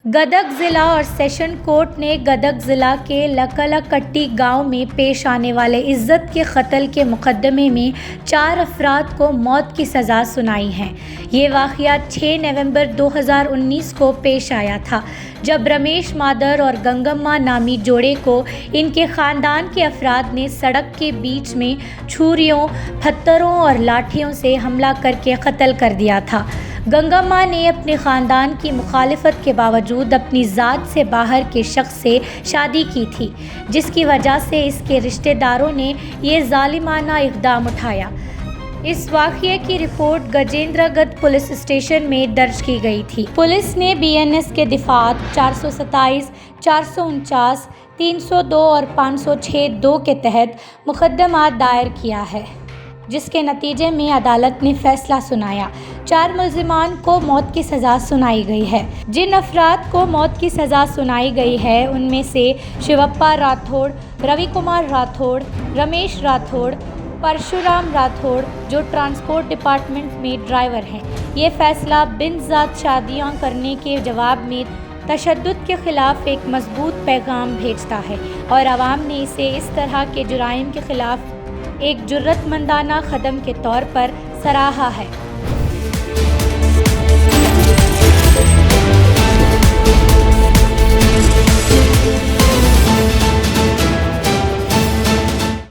गदग ज़िला और session court ने गदग ज़िला के लकलकट्टी गांव में पेश आने वाले इज़्ज़त के कत्ल के मुकदमे में 4 अफराद को मौत की सज़ा सुनाई है। ये वाक़या 6 नवंबर 2019 को पेश आया था, जब रमेश मादर और गंगम्मा नामी जोड़े को इनके ख़ानदान के अफराद ने सड़क के बीच में छुरियों, पत्थरों और लाठियों से हमला करके कत्ल कर दिया था। गंगम्मा ने अपने ख़ानदान की मुखालिफत के बावजूद अपनी ज़ात से बाहर के शख्स से शादी की थी, जिसकी वजह से इसके रिश्तेदारों ने ये ज़ालिमाना इक़दाम उठाया। इस वाक़ये की रिपोर्ट गजेंद्रगढ़ पुलिस स्टेशन में दर्ज की गई थी। पुलिस ने BNS के दिफ़ात 427, 449, 302 और 506(2) के तहत मुकदमा दायर किया है, जिसके नतीजे में अदालत ने फैसला सुनाया। 4 मुल्ज़िमान को मौत की सज़ा सुनाई गई है। जिन अफराद को मौत की सज़ा सुनाई गई है उनमें से शिवप्पा राठौड़, रवि कुमार राठौड़, रमेश राठौड़, परशुराम राठौड़, जो ट्रांसपोर्ट डिपार्टमेंट में ड्राइवर हैं। ये फैसला बिन ज़ात शादियाँ करने के जवाब में तशद्दुद के ख़िलाफ़ एक मजबूत पैगाम भेजता है और आवाम ने इसे इस तरह के जुराइम के ख़िलाफ़ एक जुर्रतमंदाना कदम के तौर पर सराहा है।